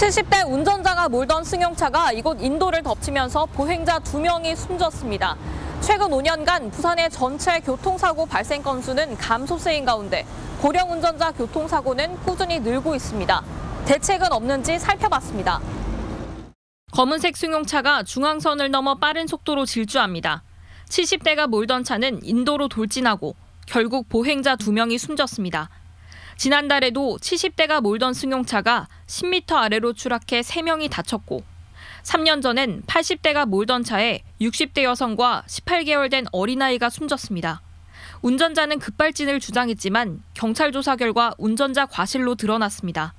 70대 운전자가 몰던 승용차가 이곳 인도를 덮치면서 보행자 2명이 숨졌습니다. 최근 5년간 부산의 전체 교통사고 발생 건수는 감소세인 가운데 고령 운전자 교통사고는 꾸준히 늘고 있습니다. 대책은 없는지 살펴봤습니다. 검은색 승용차가 중앙선을 넘어 빠른 속도로 질주합니다. 70대가 몰던 차는 인도로 돌진하고 결국 보행자 2명이 숨졌습니다. 지난달에도 70대가 몰던 승용차가 10m 아래로 추락해 3명이 다쳤고 3년 전엔 80대가 몰던 차에 60대 여성과 18개월 된 어린아이가 숨졌습니다. 운전자는 급발진을 주장했지만 경찰 조사 결과 운전자 과실로 드러났습니다.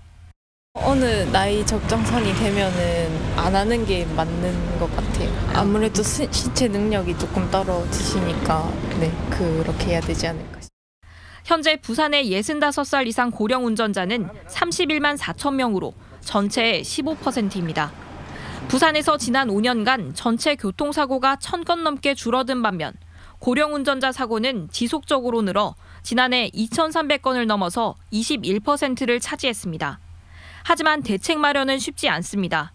어느 나이 적정선이 되면은 안 하는 게 맞는 것 같아요. 아무래도 신체 능력이 조금 떨어지시니까 그렇게 해야 되지 않을까. 현재 부산의 65살 이상 고령 운전자는 31만 4천 명으로 전체의 15%입니다. 부산에서 지난 5년간 전체 교통사고가 1,000건 넘게 줄어든 반면 고령 운전자 사고는 지속적으로 늘어 지난해 2,300건을 넘어서 21%를 차지했습니다. 하지만 대책 마련은 쉽지 않습니다.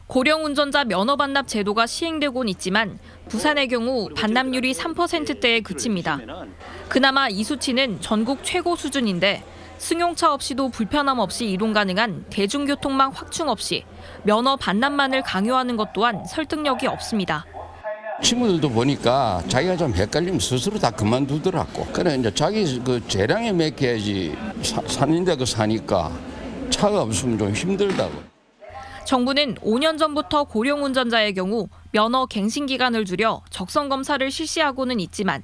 고령 운전자 면허 반납 제도가 시행되곤 있지만 부산의 경우 반납률이 3%대에 그칩니다. 그나마 이 수치는 전국 최고 수준인데 승용차 없이도 불편함 없이 이동 가능한 대중교통망 확충 없이 면허 반납만을 강요하는 것 또한 설득력이 없습니다. 친구들도 보니까 자기가 좀 헷갈리면 스스로 다 그만두더라고. 그래 이제 자기 그 재량에 맡겨야지 사는데도 사니까 차가 없으면 좀 힘들다고. 정부는 5년 전부터 고령 운전자의 경우 면허 갱신 기간을 줄여 적성 검사를 실시하고는 있지만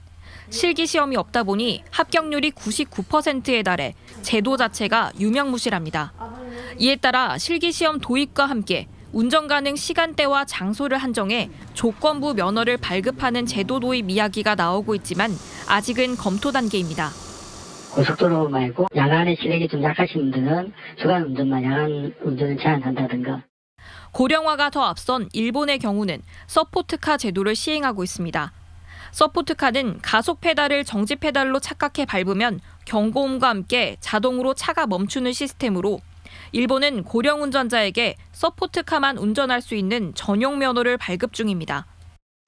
실기 시험이 없다 보니 합격률이 99%에 달해 제도 자체가 유명무실합니다. 이에 따라 실기 시험 도입과 함께 운전 가능 시간대와 장소를 한정해 조건부 면허를 발급하는 제도 도입 이야기가 나오고 있지만 아직은 검토 단계입니다. 고속도로 말고 야간에 시력이 좀 약하신 분들은 주간 운전만 야간 운전을 제한한다든가. 고령화가 더 앞선 일본의 경우는 서포트카 제도를 시행하고 있습니다. 서포트카는 가속 페달을 정지 페달로 착각해 밟으면 경고음과 함께 자동으로 차가 멈추는 시스템으로 일본은 고령 운전자에게 서포트카만 운전할 수 있는 전용 면허를 발급 중입니다.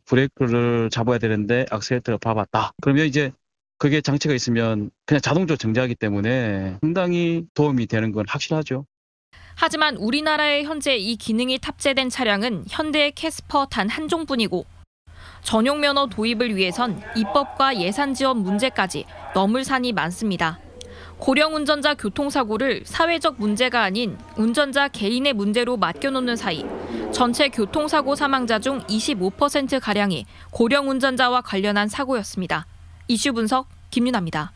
브레이크를 잡아야 되는데 악셀레이터를 밟았다. 그러면 이제 그게 장치가 있으면 그냥 자동적으로 정지하기 때문에 상당히 도움이 되는 건 확실하죠. 하지만 우리나라에 현재 이 기능이 탑재된 차량은 현대의 캐스퍼 단 한 종뿐이고 전용 면허 도입을 위해선 입법과 예산 지원 문제까지 넘을 산이 많습니다. 고령 운전자 교통사고를 사회적 문제가 아닌 운전자 개인의 문제로 맡겨놓는 사이 전체 교통사고 사망자 중 25%가량이 고령 운전자와 관련한 사고였습니다. 이슈 분석 김윤아입니다.